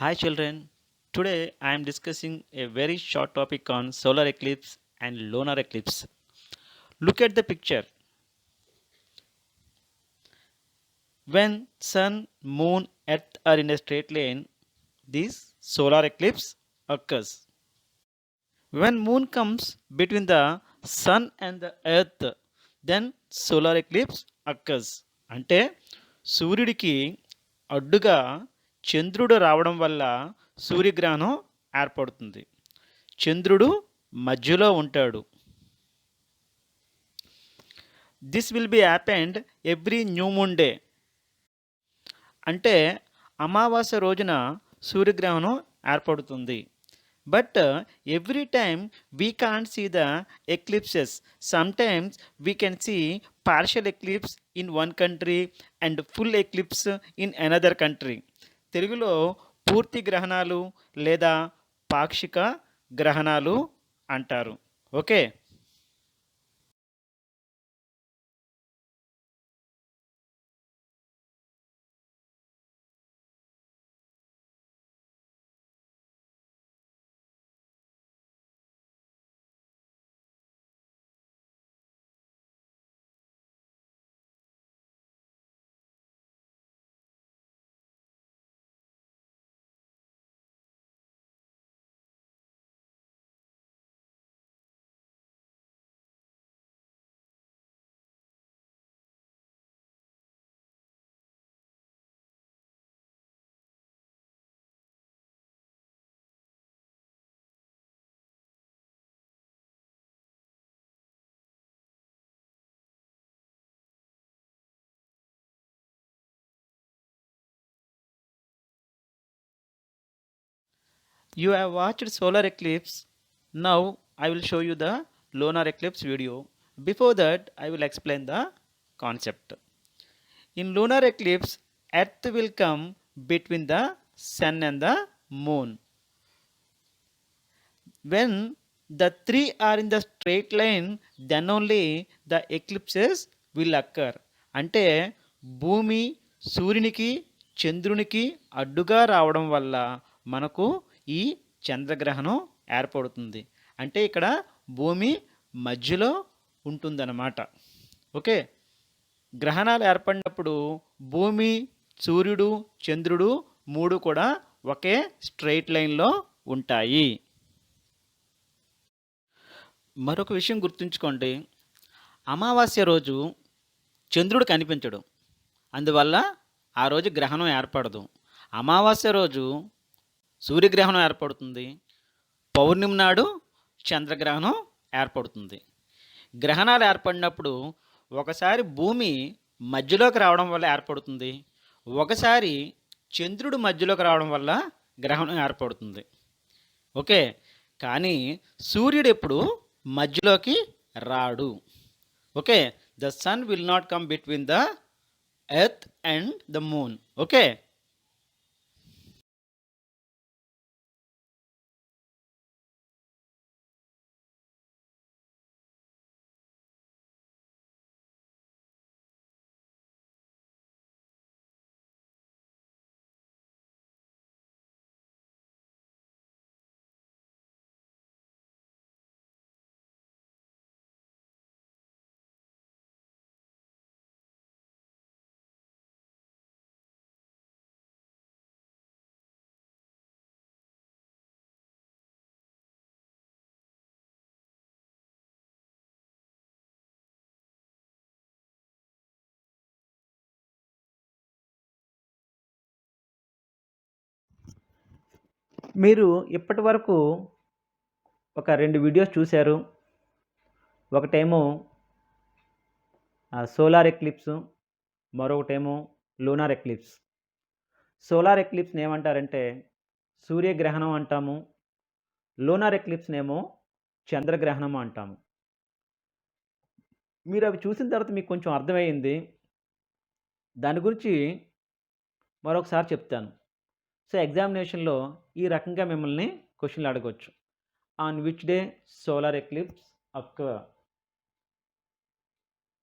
Hi children, today I am discussing a very short topic on solar eclipse and lunar eclipse. Look at the picture. When sun, moon, earth are in a straight line, this solar eclipse occurs. When moon comes between the sun and the earth, then solar eclipse occurs. అంటే సూర్యుడికి అడ్డుగా చంద్రుడు రావడం వల్ల సూర్యగ్రహణం ఏర్పడుతుంది. చంద్రుడు మధ్యలో ఉంటాడు. This will be happened every new moon day. అంటే అమావాస్య రోజున సూర్యగ్రహణం ఏర్పడుతుంది. But every time we can't see the eclipses. Sometimes we can see partial eclipse in one country and full eclipse in another country. తెలుగులో పూర్తి గ్రహణాలు లేదా పాక్షిక గ్రహణాలు అంటారు. Okay. You have watched solar eclipse. Now I will show you the lunar eclipse video. Before that, I will explain the concept. In lunar eclipse, Earth will come between the sun and the moon. When the three are in the straight line, then only the eclipses will occur. అంటే భూమి సూర్యునికి చంద్రునికి అడ్డుగా రావడం వల్ల మనకు ఈ చంద్రగ్రహణం ఏర్పడుతుంది. అంటే ఇక్కడ భూమి మధ్యలో ఉంటుందన్నమాట. ఓకే. గ్రహణాలు ఏర్పడినప్పుడు భూమి, సూర్యుడు, చంద్రుడు మూడు కూడా ఒకే స్ట్రెయిట్ లైన్లో ఉంటాయి. మరొక విషయం గుర్తుంచుకోండి. అమావాస్య రోజు చంద్రుడు కనిపించడు. అందువల్ల ఆ రోజు గ్రహణం ఏర్పడదు. అమావాస్య రోజు సూర్యగ్రహణం ఏర్పడుతుంది. పౌర్ణమి నాడు చంద్రగ్రహణం ఏర్పడుతుంది. గ్రహణాలు ఏర్పడినప్పుడు ఒకసారి భూమి మధ్యలోకి రావడం వల్ల ఏర్పడుతుంది. ఒకసారి చంద్రుడు మధ్యలోకి రావడం వల్ల గ్రహణం ఏర్పడుతుంది. ఓకే. కానీ సూర్యుడు ఎప్పుడు మధ్యలోకి రాడు. Okay. The sun will not come between the earth and the moon. Okay. మీరు ఇప్పటి వరకు ఒక 2 వీడియోస్ చూశారు. ఒకటేమో సోలార్ ఎక్లిప్స్, మరొకటేమో లూనార్ ఎక్లిప్స్. సోలార్ ఎక్లిప్స్ని ఏమంటారంటే సూర్యగ్రహణం అంటాము. లూనార్ ఎక్లిప్స్నేమో చంద్రగ్రహణం అంటాము. మీరు అవి చూసిన తర్వాత మీకు కొంచెం అర్థమయ్యింది. దాని గురించి మరొకసారి చెప్తాను. సో ఎగ్జామినేషన్లో ఈ రకంగా మిమ్మల్ని క్వశ్చన్లు అడగవచ్చు. On which day solar eclipse occur?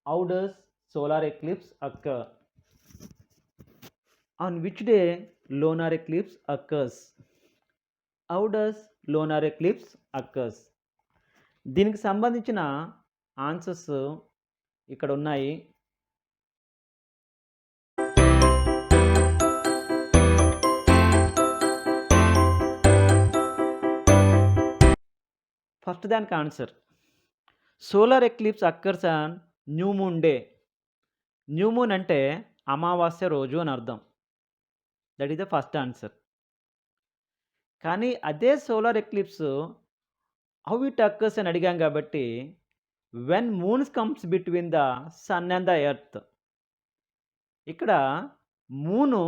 How does solar eclipse occur? On which day lunar eclipse occurs? How does lunar eclipse occurs? దీనికి సంబంధించిన ఆన్సర్స్ ఇక్కడ ఉన్నాయి. ఫస్ట్ దానికి answer, solar eclipse occurs on new moon day. New moon అంటే అమావాస్య రోజు అని అర్థం. That is the first answer. కానీ అదే solar eclipse how it occurs అని అడిగాం కాబట్టి when moons comes between the sun and the earth. ఇక్కడ మూను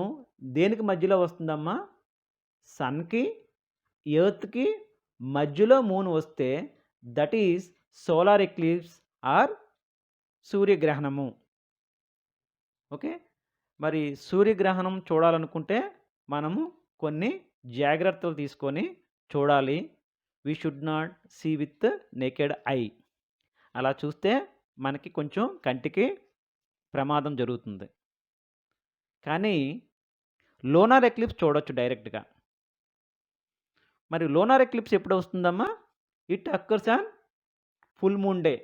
దేనికి మధ్యలో వస్తుందమ్మా? సన్కి ఎర్త్కి మధ్యలో మూన్ వస్తే that is solar eclipse or సూర్యగ్రహణము. ఓకే, మరి సూర్యగ్రహణం చూడాలనుకుంటే మనము కొన్ని జాగ్రత్తలు తీసుకొని చూడాలి. We should not see with naked eye. అలా చూస్తే మనకి కొంచెం కంటికి ప్రమాదం జరుగుతుంది. కానీ లోనార్ ఎక్లిప్స్ చూడొచ్చు డైరెక్ట్గా. మరి లోనార్ ఎక్లిప్స్ ఎప్పుడు వస్తుందమ్మా? It occurs on full moon day.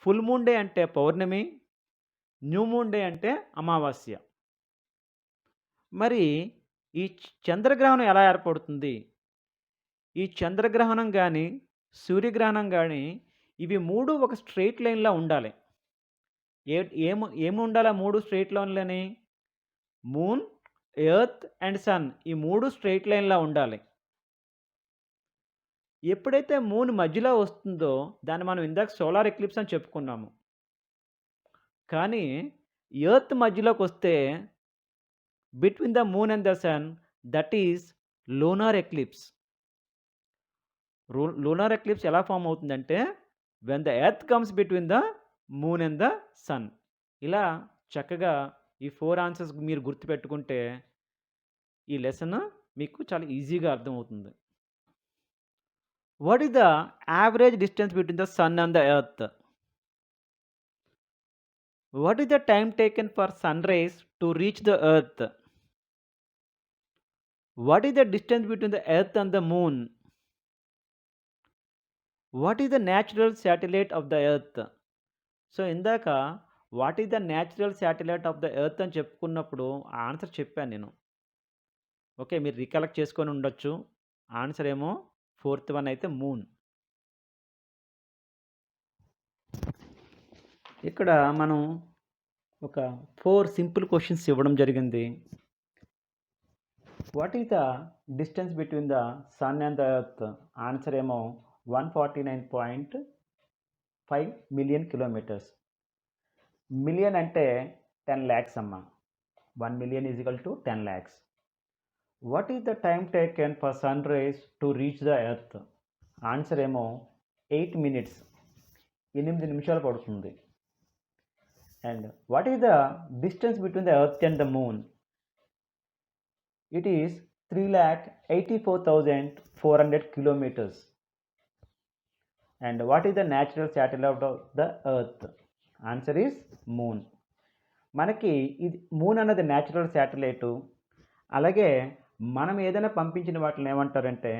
Full moon day అంటే పౌర్ణమి, న్యూ మూన్ డే అంటే అమావాస్య. మరి ఈ చంద్రగ్రహణం ఎలా ఏర్పడుతుంది? ఈ చంద్రగ్రహణం కానీ సూర్యగ్రహణం కానీ ఇవి మూడు ఒక స్ట్రెయిట్ లైన్లో ఉండాలి. ఏమి ఉండాలి ఆ మూడు స్ట్రెయిట్ లైన్లని? మూన్, ఎర్త్ అండ్ సన్, ఈ మూడు స్ట్రెయిట్ లైన్లో ఉండాలి. ఎప్పుడైతే మూన్ మధ్యలో వస్తుందో దాన్ని మనం ఇందాక సోలార్ ఎక్లిప్స్ అని చెప్పుకున్నాము. కానీ ఎర్త్ మధ్యలోకి వస్తే between the moon and the sun, that is lunar eclipse. Lunar eclipse ఎలా ఫామ్ అవుతుందంటే when the earth comes between the moon and the sun. ఇలా చక్కగా ఈ 4 ఆన్సర్స్ మీరు గుర్తుపెట్టుకుంటే ఈ లెసన్ మీకు చాలా ఈజీగా అర్థమవుతుంది. What is the average distance between the sun and the earth? What is the time taken for sun rays to reach the earth? What is the distance between the earth and the moon? What is the natural satellite of the earth? So ఇందాక what is the natural satellite of the earth అని చెప్పుకున్నప్పుడు answer చెప్పాను నేను. Okay, మీరు recollect చేసుకొని ఉండొచ్చు. Answer ఏమో 4th one అయితే మూన్. ఇక్కడ మనం ఒక 4 సింపుల్ క్వశ్చన్స్ ఇవ్వడం జరిగింది. What is the distance between the sun and the earth? Answer ఏమో 149.5 మిలియన్ కిలోమీటర్స్. మిలియన్ అంటే 10 lakhs అమ్మ. 1 million is equal to 10 lakhs. What is the time taken for sun rays to reach the earth? Answer ఏమో 8 minutes, 8 నిమిషాలు పడుతుంది. And what is the distance between the earth and the moon? It is 3,84,400 kilometers. And what is the natural satellite of the earth? Answer is moon. మనకి ఇది moon అన్నది natural satellite. అలాగే మనం ఏదైనా పంపించిన వాటిని ఏమంటారంటే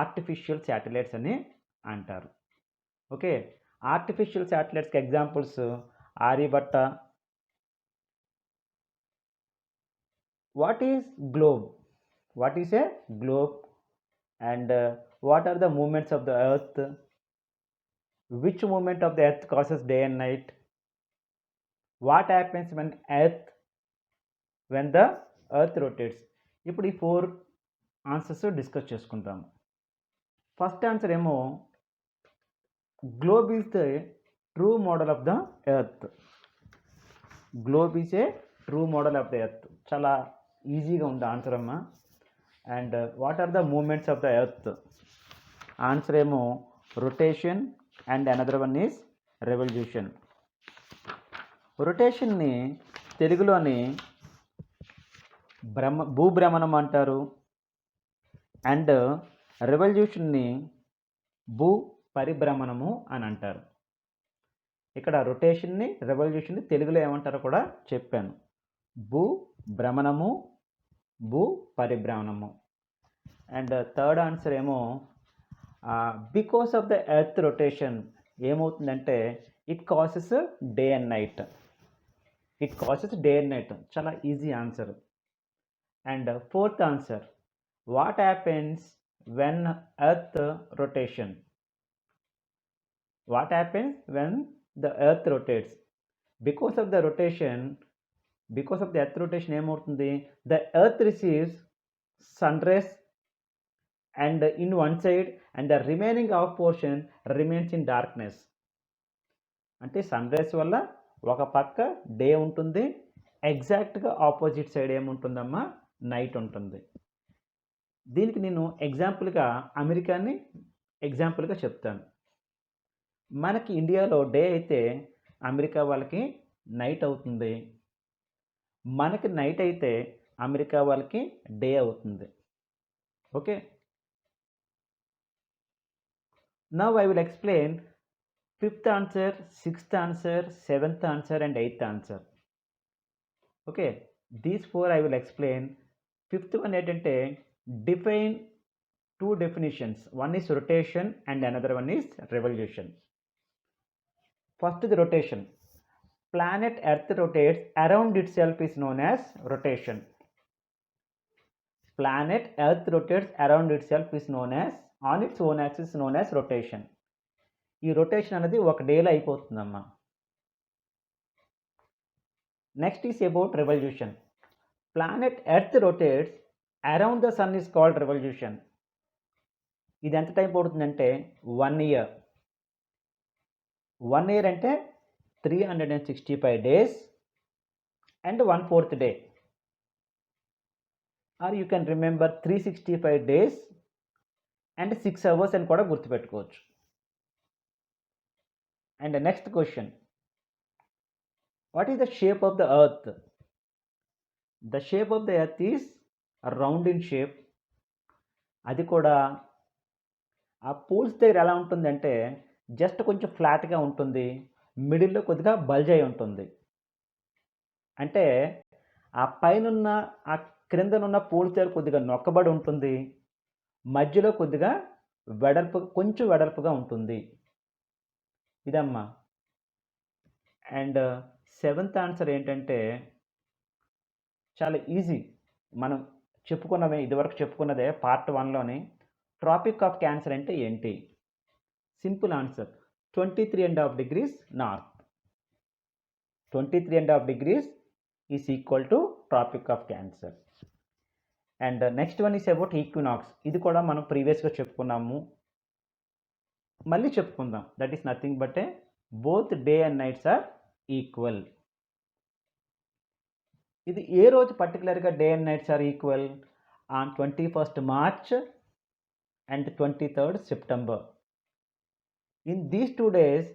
ఆర్టిఫిషియల్ శాటిలైట్స్ అని అంటారు. ఓకే, ఆర్టిఫిషియల్ శాటిలైట్స్కి examples Aryabhata. What is globe? What is a globe? And what are the movements of the earth? Which movement of the earth causes day and night? What happens when the earth rotates? ఇప్పుడు ఈ 4 answers discuss చేసుకుంటాము. First answer ఏమో globe is the true model of the earth. Globe is a true model of the earth. చాలా ఈజీగా ఉంది answer అమ్మా. And what are the movements of the earth? Answer ఏమో rotation and another one is revolution. రొటేషన్ని తెలుగులోని భూభ్రమణం అంటారు. And రెవల్యూషన్ని భూ పరిభ్రమణము అని అంటారు. ఇక్కడ రొటేషన్ని రెవల్యూషన్ని తెలుగులో ఏమంటారో కూడా చెప్పాను. భూ భ్రమణము, భూ పరిభ్రమణము. అండ్ థర్డ్ ఆన్సర్ ఏమో because of the earth rotation ఏమవుతుందంటే it causes day and night. It causes day and night. చాలా easy answer. And fourth answer, what happens when earth rotation? What happens when the earth rotates? Because of the earth rotation ఏమవుతుంది, the earth receives sun rays and in one side and the remaining half portion remains in darkness. అంటే sun rays వల్ల ఒక పక్క day ఉంటుంది, ఎగ్జాక్ట్గా opposite side ఏముంటుందమ్మా, night ఉంటుంది. దీనికి నేను ఎగ్జాంపుల్గా అమెరికాని ఎగ్జాంపుల్గా చెప్తాను. మనకి ఇండియాలో డే అయితే అమెరికా వాళ్ళకి నైట్ అవుతుంది, మనకి నైట్ అయితే అమెరికా వాళ్ళకి డే అవుతుంది. Okay, now I will explain fifth answer, sixth answer, seventh answer and eighth answer. Okay, these four I will explain. Fifth one ఏంటంటే define two definitions. One is rotation and another one is revolution. First, the rotation. Planet Earth rotates around itself is known as rotation. Planet Earth rotates around itself is known as, on its own axis known as rotation. ఈ rotation అనేది ఒక డేలో అయిపోతుందమ్మా. Next is about revolution. Planet earth rotates around the sun is called revolution. ఇది ఎంత time పడుతుందంటే 1 year. 1 year అంటే 365 days and 1/4 day. Or you can remember 365 days and 6 hours అని కూడా గుర్తుపెట్టుకోవచ్చు. And next question, what is the shape of the earth? The shape of the earth is round in shape. అది కూడా ఆ poles దగ్గర ఎలా ఉంటుందంటే జస్ట్ కొంచెం ఫ్లాట్గా ఉంటుంది, మిడిల్లో కొద్దిగా బల్జ్ అయి ఉంటుంది. అంటే ఆ పైనున్న ఆ క్రిందనున్న పోల్స్ దగ్గర కొద్దిగా నొక్కబడి ఉంటుంది, మధ్యలో కొద్దిగా కొంచెం వెడల్పుగా ఉంటుంది. ఇదమ్మా. అండ్ సెవెంత్ ఆన్సర్ ఏంటంటే చాలా ఈజీ, మనం చెప్పుకున్నవే, ఇదివరకు చెప్పుకున్నదే పార్ట్ 1లోని. ట్రాపిక్ ఆఫ్ క్యాన్సర్ అంటే ఏంటి? Simple answer, 23.5 degrees north. 23.5 degrees is equal to Tropic of Cancer. And next one is about equinox. ఇది కూడా మనం ప్రీవియస్గా చెప్పుకున్నాము, మళ్ళీ చెప్పుకుందాం. That is nothing but both day and nights are equal. ఇది ఏ రోజు పర్టికులర్గా day and nights are equal? On 21st March and 23rd September. In these 2 days,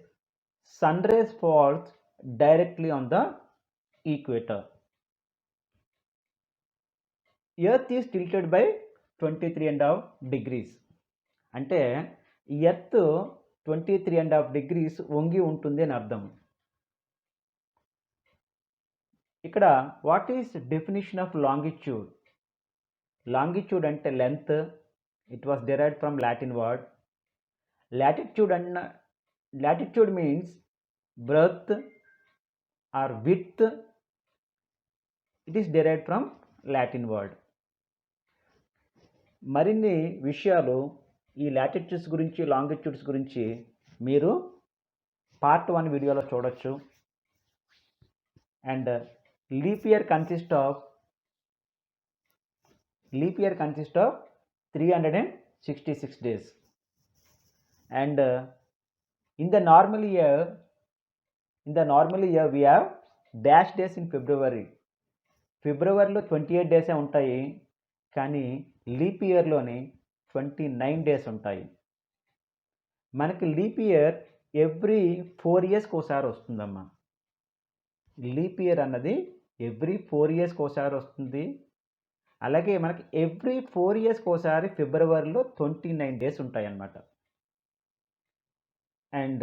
sun rays falls directly on the equator. Earth is tilted by 23.5 degrees. అంటే earth 23.5 degrees వంగి ఉంటుంది అని అర్థం. ఇక్కడ what is definition of longitude? Longitude అంటే length. It was derived from Latin word. Latitude means breadth or width. It is derived from Latin word. మరిన్ని విషయాలు ఈ లాటిట్యూడ్స్ గురించి, లాంగిట్యూడ్స్ గురించి మీరు పార్ట్ 1 వీడియోలో చూడొచ్చు. And leap year consist of 366 days. And in the normal year we have dash days in February. ఫిబ్రవరిలో 28 days ఉంటాయి, కానీ లీప్ ఇయర్లోని 29 days ఉంటాయి. మనకి లీప్ ఇయర్ ఎవ్రీ 4 yearsకి ఒకసారి వస్తుందమ్మా. లీప్ ఇయర్ అన్నది ఎవ్రీ 4 yearsకి ఒకసారి వస్తుంది. అలాగే మనకి ఎవ్రీ 4 yearsకి ఒకసారి ఫిబ్రవరిలో 29 days ఉంటాయి అన్నమాట. And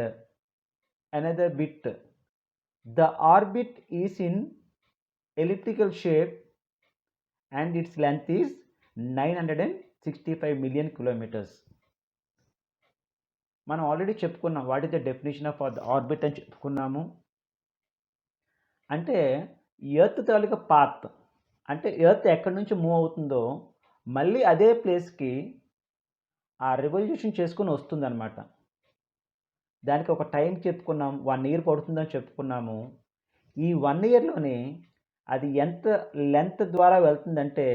another bit, the orbit is in elliptical shape and its length is 965 million kilometers. మనం ఆల్రెడీ చెప్పుకున్నాం what is the definition of orbit అని చెప్పుకున్నాము. అంటే ఎర్త్ తాలూకా పాత్, అంటే ఎర్త్ ఎక్కడి నుంచి మూవ్ అవుతుందో మళ్ళీ అదే ప్లేస్కి ఆ రివల్యూషన్ చేసుకుని వస్తుందన్నమాట. దానికి ఒక టైం చెప్పుకున్నాం, 1 year పడుతుందని చెప్పుకున్నాము. ఈ 1 yearలోనే అది ఎంత లెంత్ ద్వారా వెళ్తుందంటే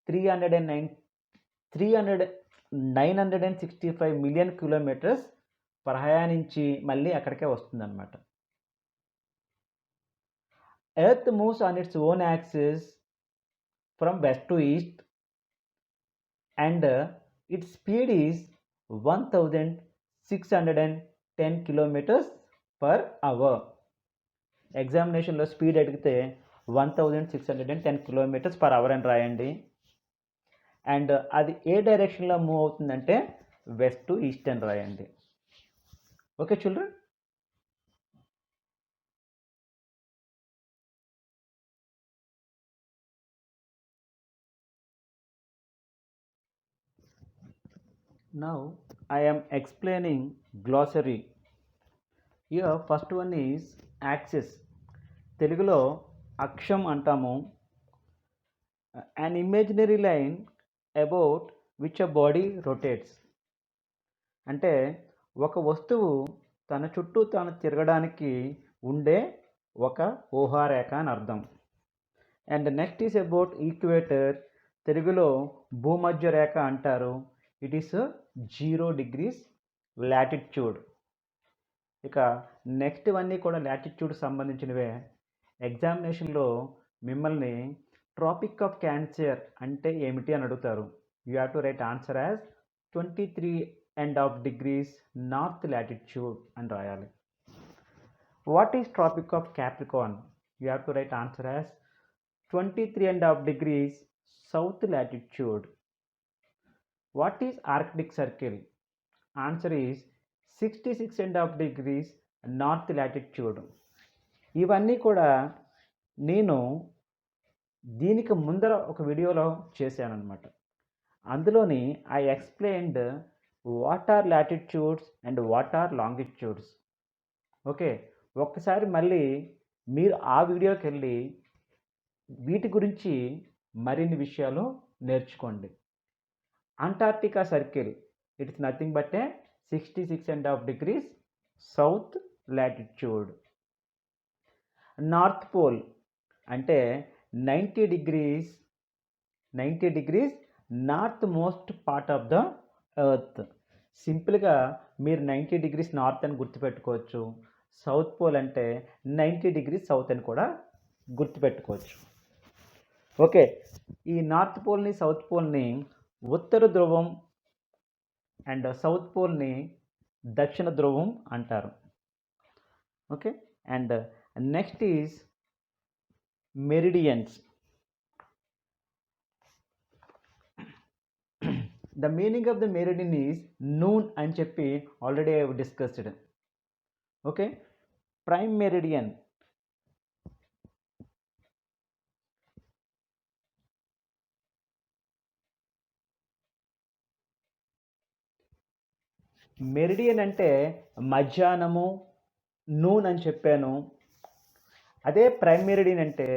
965 మిలియన్ కిలోమీటర్స్ ప్రయాణించి మళ్ళీ అక్కడికే వస్తుందన్నమాట. Earth moves on its own axis from west to east and its speed is 1610 kilometers per hour. ఎగ్జామినేషన్లో స్పీడ్ అడిగితే 1610 కిలోమీటర్స్ పర్ అవర్ అని రాయండి. అండ్ అది ఏ డైరెక్షన్లో మూవ్ అవుతుందంటే వెస్ట్ టు ఈస్ట్ అని రాయండి. Okay children. Now I am explaining glossary. Here first one is axis. తెలుగులో అక్షం అంటాము. An imaginary line about which a body rotates. అంటే ఒక వస్తువు తన చుట్టూ తాను తిరగడానికి ఉండే ఒక ఊహారేఖ అని అర్థం. And next is about equator. తెలుగులో భూమధ్య రేఖ అంటారు. It is 0 degrees latitude. ఇక నెక్స్ట్ అన్నీ కూడా లాటిట్యూడ్ సంబంధించినవే. ఎగ్జామినేషన్లో మిమ్మల్ని ట్రాపిక్ ఆఫ్ క్యాన్సర్ అంటే ఏమిటి అని అడుగుతారు. You have to write answer as 23.5 degrees north latitude అని రాయాలి. What is tropic of capricorn? You have to write answer as 23.5 degrees south latitude. What is Arctic Circle? Answer is 66.5 degrees north latitude. ఇవన్నీ కూడా నేను దీనికి ముందర ఒక వీడియోలో చేశానన్నమాట. అందులోని I explained what are latitudes and what are longitudes. Okay, ఒక్కసారి మళ్ళీ మీరు ఆ వీడియోకి వెళ్ళి వీటి గురించి మరిన్ని విషయాలు నేర్చుకోండి. Antarctica circle, it's nothing but a 66.5 degrees south latitude. North pole అంటే 90 degrees north most part of the earth. సింపుల్గా మీరు 90 degrees నార్త్ అని గుర్తుపెట్టుకోవచ్చు. సౌత్ పోల్ అంటే 90 degrees సౌత్ అని కూడా గుర్తుపెట్టుకోవచ్చు. ఓకే, ఈ నార్త్ పోల్ని సౌత్ పోల్ని ఉత్తర ధ్రువం అండ్ సౌత్ పోల్ని దక్షిణ ధ్రువం అంటారు. Okay, and next is meridians. The meaning of the meridian is noon అని చెప్పి already I have discussed. Okay, prime meridian, meridian అంటే మధ్యాహ్నము, నూన్ అని చెప్పాను. అదే ప్రైమ్ మెరిడియన్ అంటే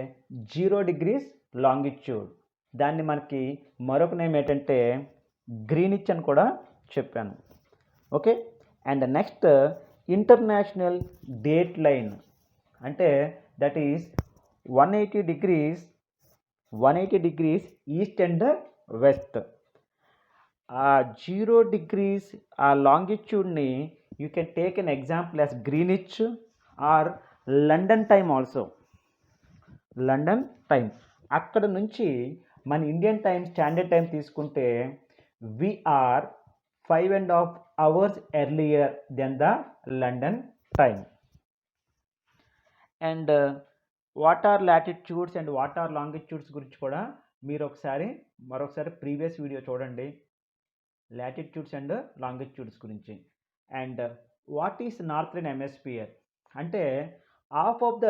0 degrees లాంగిట్యూడ్. దాన్ని మనకి మరొక నేమ్ ఏంటంటే గ్రీనిచ్ అని కూడా చెప్పాను. Okay, and next international date line అంటే that is 180 degrees east and west. ఆ 0 degrees ఆ లాంగిట్యూడ్ని you can take an example as Greenwich or London time also. London time, అక్కడ నుంచి మన ఇండియన్ టైం స్టాండర్డ్ టైం తీసుకుంటే we are 5.5 hours earlier than the London time. And what are latitudes and what are longitudes గురించి కూడా మీరు మరొకసారి previous video చూడండి, latitudes and longitudes గురించి. And what is northern hemisphere అంటే హాఫ్ ఆఫ్ ద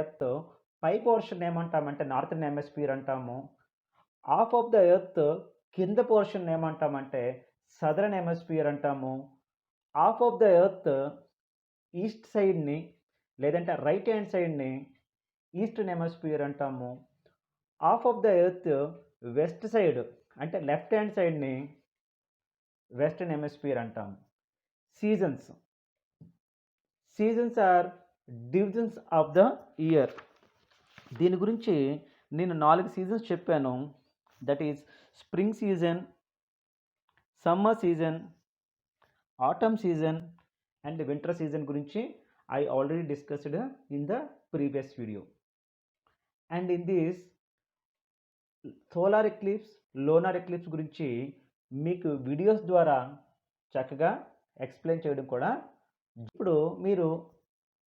ఎర్త్ పై portion ఏమంటామంటే నార్థన్ హెమిస్ఫియర్ అంటాము. హాఫ్ ఆఫ్ ద ఎర్త్ కింద పోర్షన్ ఏమంటామంటే సదరన్ హెమిస్ఫియర్ అంటాము. Half of the earth east సైడ్‌ని లేదంటే రైట్ హ్యాండ్ సైడ్‌ని ఈస్టర్న్ హెమిస్ఫియర్ అంటాము. Half of the earth west side అంటే లెఫ్ట్ హ్యాండ్ సైడ్‌ని వెస్టర్న్ హెమిస్ఫియర్ అంటాము. Seasons. Seasons are divisions of the year. దీని గురించి నేను 4 సీజన్స్ చెప్పాను. That is spring season, summer season, autumn season and winter season గురించి I already discussed in the previous video. And in this solar eclipse, lunar eclipse గురించి మీకు videos ద్వారా చక్కగా explain చేయడం కూడా. ఇప్పుడు మీరు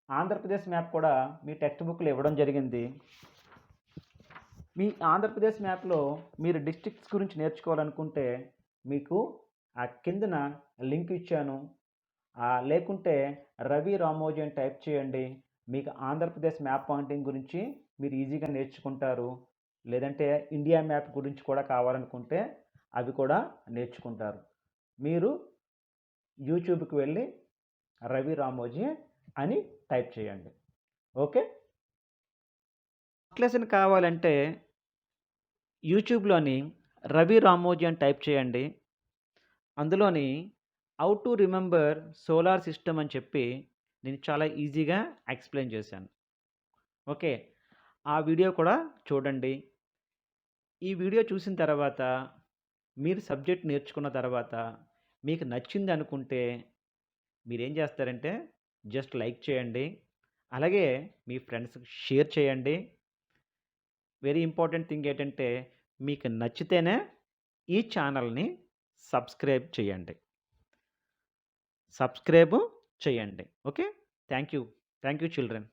ఆంధ్రప్రదేశ్ మ్యాప్ కూడా మీ టెక్స్ట్ బుక్లో ఇవ్వడం జరిగింది. మీ ఆంధ్రప్రదేశ్ మ్యాప్లో మీరు డిస్ట్రిక్ట్స్ గురించి నేర్చుకోవాలనుకుంటే మీకు ఆ కిందన లింక్ ఇచ్చాను. లేకుంటే రవి రామోజీ అని టైప్ చేయండి. మీకు ఆంధ్రప్రదేశ్ మ్యాప్ పాయింటింగ్ గురించి మీరు ఈజీగా నేర్చుకుంటారు. లేదంటే ఇండియా మ్యాప్ గురించి కూడా కావాలనుకుంటే అవి కూడా నేర్చుకుంటారు. మీరు యూట్యూబ్కి వెళ్ళి రవి రామోజీ అని టైప్ చేయండి. ఓకే. లెసన్ కావాలంటే యూట్యూబ్లోని రవి రామోజీ అని టైప్ చేయండి. అందులోని how to remember solar system అని చెప్పి నేను చాలా ఈజీగా ఎక్స్ప్లెయిన్ చేశాను. ఓకే. ఆ వీడియో కూడా చూడండి. ఈ వీడియో చూసిన తర్వాత మీరు సబ్జెక్ట్ నేర్చుకున్న తర్వాత మీకు నచ్చింది అనుకుంటే మీరేం చేస్తారంటే జస్ట్ లైక్ చేయండి. అలాగే మీ ఫ్రెండ్స్కి షేర్ చేయండి. వెరీ ఇంపార్టెంట్ థింగ్ ఏంటంటే మీకు నచ్చితేనే ఈ ఛానల్ని సబ్స్క్రైబ్ చేయండి. ఓకే. Thank you children.